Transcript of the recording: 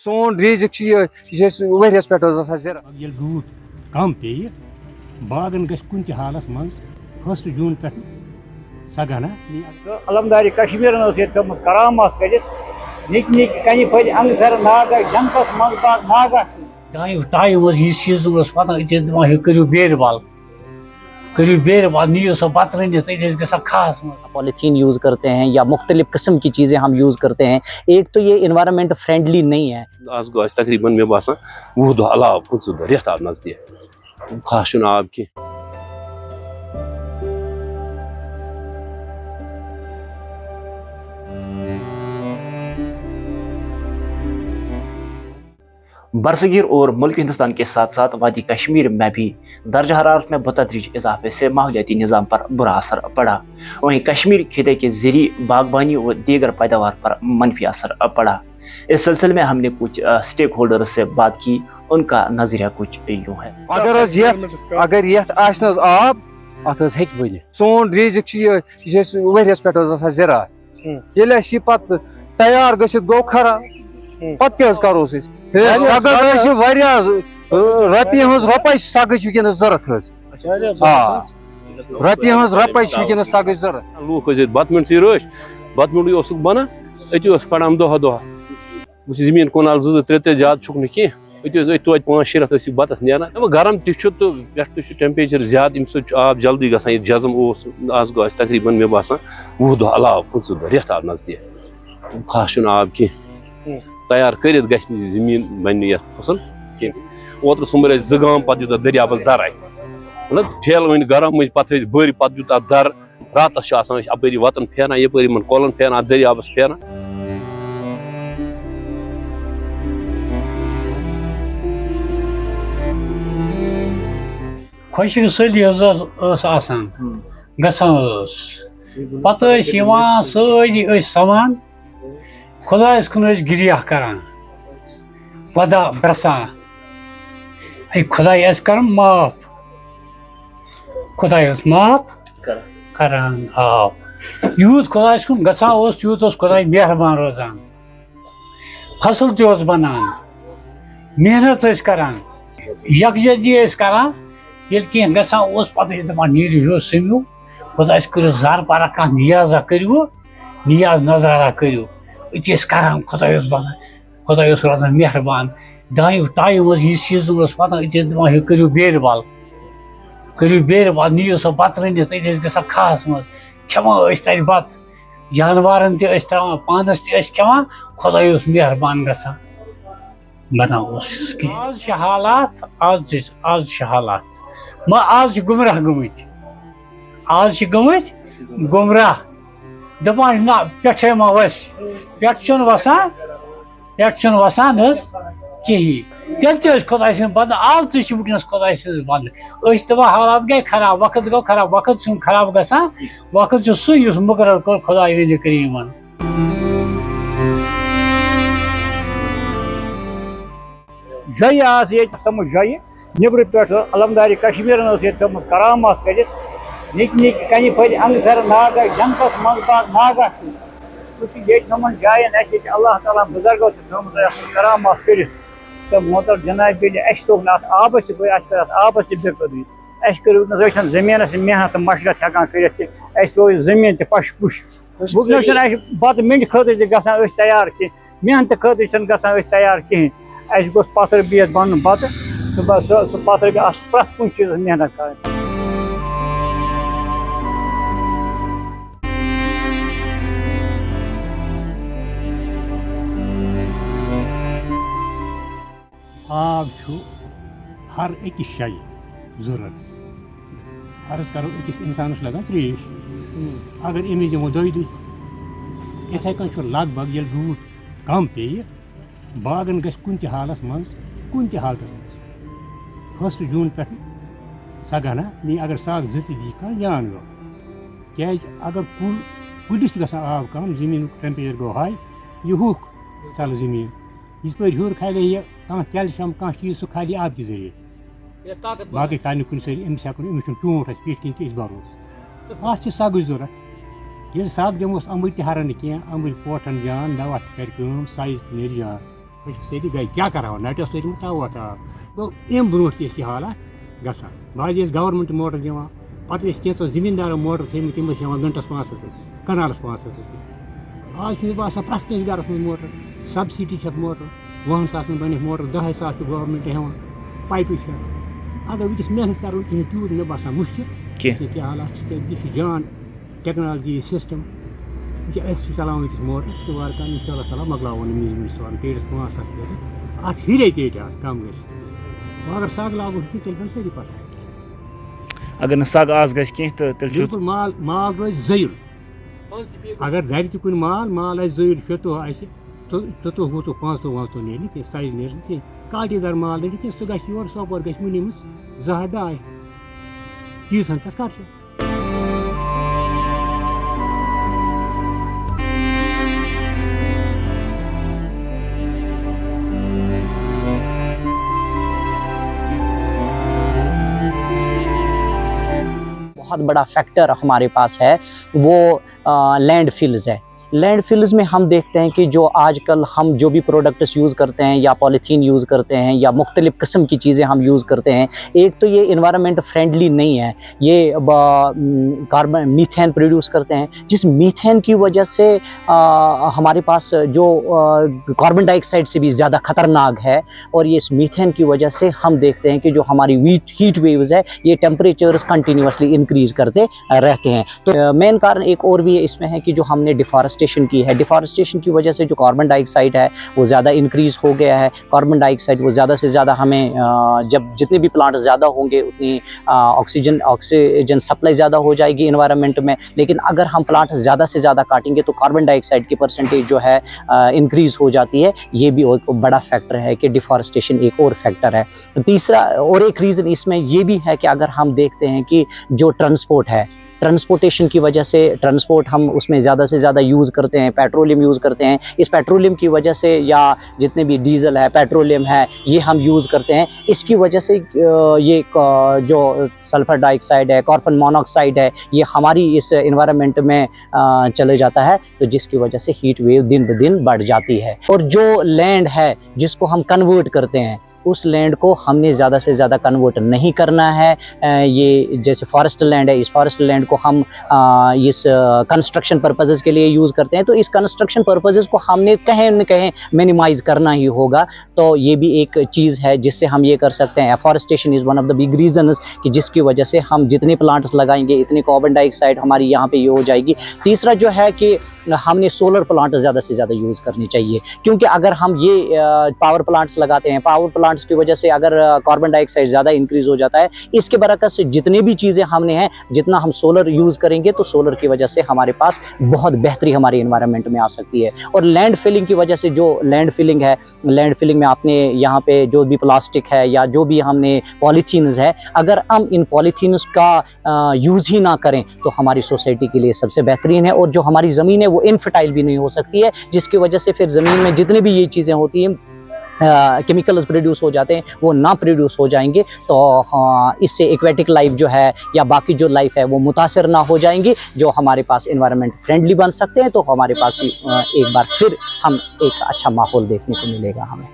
سون ریزق یہ ؤریس پٮ۪ٹھ حظ آسان زِرا ییٚلہِ روٗد کم پیٚیہِ باغن گژھِ کُنہِ تہِ حالس منٛز 1 جوٗن پٮ۪ٹھ سگانا علمداری کشمیرن ٲس ییٚتہِ تھٲومٕژ کرامات کٔرِتھ نِکۍ نِکۍ کنہِ پھٔلۍ انگسر ناگا جنتس منٛز باغ ناگا ٹایم اوس یہِ سیٖزن اوس پتہ أتی ٲسۍ دپان ہے کٔرِو بیرِ بال نِیِو سۄ بتہٕ رٔنِتھ أتی ٲسۍ گژھان کھہس منٛز پالیتھین یوز کرتے ہیں یا مختلف قسم کی چیزیں ہم یوز کرتے ہیں ایک تو یہ انوائرمنٹ فرینڈلی نہیں ہے آز گوٚو اَسہِ تقریٖباً مےٚ باسان 10 دۄہ علاوٕ 15 دۄہ رٮ۪تھ آو نزدیٖک خاص چھُنہٕ آب کینٛہہ برصغیر اور ملک ہندوستان کے ساتھ ساتھ وادی کشمیر میں بھی درجہ حرارت میں بتدریج اضافے سے ماحولیاتی نظام پر برا اثر پڑا وہیں کشمیر خطے کے زرعی باغبانی اور دیگر پیداوار پر منفی اثر پڑا اس سلسلے میں ہم نے کچھ سٹیک ہولڈرز سے بات کی ان کا نظریہ کچھ یوں ہے اگر یتھ آسہِ نہٕ حظ آب اتھ حظ ہیٚکہِ ؤلِتھ سون ریزق یہ ؤریس پٮ۪ٹھ حظ آسان زِراعت ییٚلہِ اَسہِ یہِ پتہٕ تیار گٔژھِتھ گوٚو خراب پتہٕ کیٛاہ حظ کروس أسۍ سگس حظ چھِ واریاہ رۄپیہِ ہٕنٛز رۄپے سگٕچ وٕنکیٚنس ضروٗرت حظ رۄپیہِ ہٕنٛز رۄپے چھِ وٕنکیٚنس سگٕچ ضروٗرت لوٗکھ ٲسۍ ییٚتہِ بتہٕ مِنٹسٕے رٲچھ بتہٕ مِنٹٕے اوسُکھ بنان أتی اوس کڑان دۄہا دۄہا بہٕ چھُس زٔمیٖن کنال 2 3 تہِ زیادٕ چھُکھ نہٕ کینٛہہ أتی اوس توتہِ 5-6 رٮ۪تھ ٲسۍ بتس نیران گرم تہِ چھُ تہٕ پٮ۪ٹھٕ تہِ چھُ ٹیمپریچر زیادٕ ییٚمہِ سۭتۍ چھُ آب جلدی گژھان ییٚتہِ جزم اوس آز گوٚو اَسہِ تقریٖباً مےٚ باسان 10 دۄہ علاوٕ 15 دۄہ رٮ۪تھ آو نزدیٖک خاص چھُنہٕ آب کینٛہہ تیار کٔرِتھ گژھِ نہٕ یہِ زٔمیٖن بنہِ نہٕ یتھ فصل کینٛہہ اوترٕ سُمبٕر اَسہِ 2 گام پتہٕ یوٗتاہ دٔریابس در اَسہِ مطلب ٹھیلہٕ ؤنۍ گرم مٔنٛزۍ پتہٕ ٲسۍ بٔرۍ پتہٕ یوٗتاہ در راتس چھِ آسان أسۍ اپٲری وتن پھیران یپٲرۍ یِمن کۄلن پھیران اتھ دٔریابس پھیران خۄشِک سٲلی حظ ٲس آسان گژھان ٲس پتہٕ ٲسۍ یِوان سٲری ٲسۍ سمان خۄدایس کُن ٲسۍ گِریہ کران ودا پرٛژھان ہے خۄداے اَسہِ کرن معاف خۄداے اوس معاف کران یوٗت خۄدایس کُن گژھان اوس تیوٗت اوس خۄداے مہربان روزان فصل تہِ اوس بنان محنت ٲسۍ کران یکجہتی ٲسۍ کران ییٚلہِ کینٛہہ گژھان اوس پتہٕ ٲسۍ دپان نیٖرِو ہیوٚر سٔمِو خۄدایس کٔرِو زر پارا کانٛہہ نیازا کٔرِو نیاز نظارا کٔرِو أتی ٲسۍ کران خۄداے اوس بنان خۄداے اوس روزان مہربان ٹایم اوس یہِ سیٖزن اوس پتہ أتی ٲسۍ دپان ہے کٔرِو بیرِ بال نِیِو سۄ بتہٕ رٔنِتھ أتی ٲسۍ گژھان کھہس منٛز کھٮ۪وان ٲسۍ تتہِ بتہٕ جانورن تہِ ٲسۍ تراوان پانس تہِ ٲسۍ کھٮ۪وان خۄداے اوس مہربان گژھان بنان اوس آز چھِ حالات آز چھِ حالات آز چھِ گُمراہ گُمراہ دپان چھِ نہ پٮ۪ٹھے ما وسہِ پٮ۪ٹھٕ چھُنہٕ وسان حظ کِہیٖنۍ تیٚلہِ تہِ ٲسۍ خۄداے سٕنٛدۍ بنٛدٕ آز تہِ چھِ وٕنکیٚنس خۄداے سٕنٛز بنٛدٕ أسۍ چھِ دپان حالات گٔے خراب وقت گوٚو خراب وقت چھُنہٕ خراب گژھان وقت چھُ سُے یُس مُقرر کوٚر خۄداے وِنہِ کریٖمن جایہِ آسہٕ ییٚتہِ سَمٕجھ جایہِ نیٚبرٕ پٮ۪ٹھ علمداری کشمیرن ٲس ییٚتہِ تھٲومٕژ کرامات کٔرِتھ نِکۍ نِکۍ کنہِ پھٔلۍ انگسر ناگا جنتس منٛز باغ ناگا چھُ سُہ چھُ ییٚتہِ یِمن جاین اَسہِ ییٚتہِ اللہ تعالیٰ بُزرگو تہِ تھٲومٕژ یتھ منٛز کرامات کٔرِتھ تہٕ محترم جناب بیٚیہِ اَسہِ توٚگ نہٕ اتھ آبس تہِ اَسہِ کٔر اتھ آبس تہِ بے قدری اَسہِ کٔر وٕنکیٚنس أسۍ چھِنہٕ زٔمیٖنس تہِ محنت تہٕ مشقت ہٮ۪کان کٔرِتھ کینٛہہ اَسہِ روزِ زٔمیٖن تہِ پش پُش وٕنکیٚنس چھِنہٕ اَسہِ بتہٕ مِنٹہِ خٲطرٕ تہِ گژھان أسۍ تیار کینٛہہ محنتہٕ خٲطرٕ چھِنہٕ گژھان أسۍ تیار کِہیٖنۍ اَسہِ گوٚژھ پتھر بِہِتھ بنُن بتہٕ سُہ پتھر گژھِ اتھ پرٛٮ۪تھ کُنہِ چیٖزس محنت کرٕنۍ آب چھُ ہر أکِس جایہِ ضروٗرت فرض کرو أکِس اِنسانس لگان ترٛیش اگر أمِس دِمو 2 دۄہ یِتھَے کٔنۍ چھُ لگ بگ ییٚلہِ روٗد کم پیٚیہِ باغن گژھِ کُنہِ تہِ حالس منٛز کُنہِ تہِ حالتس منٛز 1 جوٗن پٮ۪ٹھ سگانا اگر سگ 2 تہِ دی کانٛہہ جان گوٚو کیٛازِ اگر کُلِس چھُ گژھان آب کم زٔمیٖنُک ٹیمپریچر گوٚو ہاے یہِ ہوٚکھ تلہٕ زٔمیٖن یِتھ پٲٹھۍ ہیوٚر کھالہِ یہِ کانٛہہ کیلشیم کانٛہہ چیٖز سُہ کھالہِ آب کہِ ذٔریعہٕ باقٕے کھالہِ نہٕ کُنہِ سۭتۍ أمِس ہٮ۪کو نہٕ أمِس چھُنہٕ چونٛٹھ اَسہِ پیٚٹھۍ کِنۍ کہِ أسۍ بَروس اَتھ چھِ سگٕچ ضوٚرتھ ییٚلہِ سگ دِموس اَمبٕرۍ تہِ ہَرن نہٕ کینٛہہ اَمبٕرۍ پوٹھن جان دوا تہِ کَرِ کٲم سایز تہِ نیرِ جان سیدھی گئی کیا کرو نٹ تراوت آب گو ام برو یہ حالات گژھان بعض گورمنٹ موٹر دِوان پتہٕ کینٛژو زمیٖندارو موٹر تھٲیمٕتۍ تِم ٲسۍ ہٮ۪وان گنٹس 500 رۄپیہِ کنالس 500 رۄپیہِ آز چھُ مےٚ باسان پرٛٮ۪تھ کٲنٛسہِ گرس منٛز موٹر سبسڈی چھکھ موٹر 20 ساسن بنیکھ موٹر 10 ساس چھُ گورمنٹ ہٮ۪وان پایپہِ چھِ اگر وٕنکٮ۪س محنت کرو کِہیٖنۍ تیوٗت مےٚ باسان مُشکل کیٚنٛہہ حالات چھِ یہِ چھُ جان ٹیکنالجی سسٹم یہِ چھِ أسۍ چلاوان وٕنکٮ۪س موٹر تہٕ وارٕ کارٕ اِنشاء اللہ تعالیٰ مۄکلاوون یہِ میٖنز سوالن پیٹس 5 ساس پٮ۪ٹھ اتھ ہِرے تیٚٹہِ اتھ کم گژھِ وۄنۍ اگر سگ لاگو تیٚلہِ بنہِ سٲری پتہ اگر نہٕ سگ آز گژھِ کینٛہہ تہٕ تیٚلہِ چھُ بالکل مال روزِ زٔیُل اگر گرِ تہِ کُنہِ مال آسہِ زٔیُل 6 دۄہ آسہِ 24 وُہ 5 دۄہ نیرِ نہٕ کینٛہہ سایز نیرِ نہٕ کینٛہہ کالٹی دار مال نیرِ کینٛہہ سُہ گژھِ یور سوپور گژھِ مُنہِ منٛز 2 ہتھ 2.5 تیٖژ تتھ کر چھُ بہت بڑا فیکٹر ہمارے پاس ہے وہ لینڈ فلز ہے. لینڈ فلز میں ہم دیکھتے ہیں کہ جو آج کل ہم جو بھی پروڈکٹس یوز کرتے ہیں یا پولیتھین یوز کرتے ہیں یا مختلف قسم کی چیزیں ہم یوز کرتے ہیں, ایک تو یہ انوائرمنٹ فرینڈلی نہیں ہے, یہ کاربن میتھین پروڈیوس کرتے ہیں, جس میتھین کی وجہ سے ہمارے پاس جو کاربن ڈائی آکسائڈ سے بھی زیادہ خطرناک ہے, اور یہ اس میتھین کی وجہ سے ہم دیکھتے ہیں کہ جو ہماری ہیٹ ویوز ہے یہ ٹیمپریچرز کنٹینیوسلی انکریز کرتے رہتے ہیں. تو مین کارن ایک اور بھی اس میں ہے کہ جو ہم نے ڈیفارسٹیشن کی ہے, ڈیفارسٹیشن کی وجہ سے جو کاربن ڈائی آکسائڈ ہے وہ زیادہ انکریز ہو گیا ہے. کاربن ڈائی آکسائڈ وہ زیادہ سے زیادہ ہمیں جب جتنے بھی پلانٹ زیادہ ہوں گے اتنی آکسیجن سپلائی زیادہ ہو جائے گی انوائرمنٹ میں, لیکن اگر ہم پلانٹ زیادہ سے زیادہ کاٹیں گے تو کاربن ڈائی آکسائڈ کی پرسنٹیج جو ہے انکریز ہو جاتی ہے. یہ بھی ایک بڑا فیکٹر ہے کہ ڈیفارسٹیشن ایک اور فیکٹر ہے. تیسرا اور ایک ریزن اس میں یہ بھی ہے کہ اگر ہم دیکھتے ہیں کہ جو ٹرانسپورٹ ہے, ٹرانسپورٹیشن کی وجہ سے ٹرانسپورٹ ہم اس میں زیادہ سے زیادہ یوز کرتے ہیں, پیٹرولیم یوز کرتے ہیں. اس پیٹرولیم کی وجہ سے یا جتنے بھی ڈیزل ہے, پیٹرولیم ہے, یہ ہم یوز کرتے ہیں. اس کی وجہ سے یہ جو سلفر ڈائی آکسائڈ ہے, کاربن مونوکسائڈ ہے, یہ ہماری اس انوائرمنٹ میں چلے جاتا ہے, تو جس کی وجہ سے ہیٹ ویو دن بدن بڑھ جاتی ہے. اور جو لینڈ ہے جس کو ہم کنورٹ کرتے ہیں, اس لینڈ کو ہم نے زیادہ سے زیادہ کنورٹ نہیں کرنا ہے. یہ جیسے فارسٹ لینڈ ہے, اس فارسٹ لینڈ کو ہم اس کنسٹرکشن پرپزز کے لیے یوز کرتے ہیں, تو اس کنسٹرکشن پرپزز کو ہم نے کہیں نہ کہیں مینیمائز کرنا ہی ہوگا. تو یہ بھی ایک چیز ہے جس سے ہم یہ کر سکتے ہیں. Afforestation is one of the big reasons کہ جس کی وجہ سے ہم جتنے پلانٹس لگائیں گے اتنی کاربن ڈائی آکسائڈ ہماری یہاں پہ یہ ہو جائے گی. تیسرا جو ہے کہ ہم نے سولر پلانٹ زیادہ سے زیادہ یوز کرنی چاہیے, کیونکہ اگر ہم یہ پاور پلانٹس لگاتے ہیں, پاور پلانٹس کی وجہ سے اگر کاربن ڈائی آکسائڈ زیادہ انکریز ہو جاتا ہے, اس کے برعکس جتنی بھی چیزیں ہم نے ہیں, جتنا ہم سولر یوز کریں گے تو سولر کی وجہ سے ہمارے پاس بہت بہتری ہمارے انوائرمنٹ میں آ سکتی ہے. اور لینڈ فلنگ کی وجہ سے جو لینڈ فلنگ ہے, لینڈ فلنگ میں آپ نے یہاں پہ جو بھی پلاسٹک ہے یا جو بھی ہم نے پولیتھینز ہے, اگر ہم ان پولیتھینز کا یوز ہی نہ کریں تو ہماری سوسائٹی کے لیے سب سے بہترین ہے. اور جو ہماری زمین ہے وہ انفرٹائل بھی نہیں ہو سکتی ہے, جس کی وجہ سے پھر زمین میں جتنے بھی یہ چیزیں ہوتی ہیں کیمیکلز پروڈیوس ہو جاتے ہیں وہ نہ پروڈیوس ہو جائیں گے, تو اس سے ایکویٹک لائف جو ہے یا باقی جو لائف ہے وہ متاثر نہ ہو جائیں گی, جو ہمارے پاس انوائرمنٹ فرینڈلی بن سکتے ہیں. تو ہمارے پاس ایک بار پھر ہم ایک اچھا ماحول دیکھنے کو ملے گا ہمیں.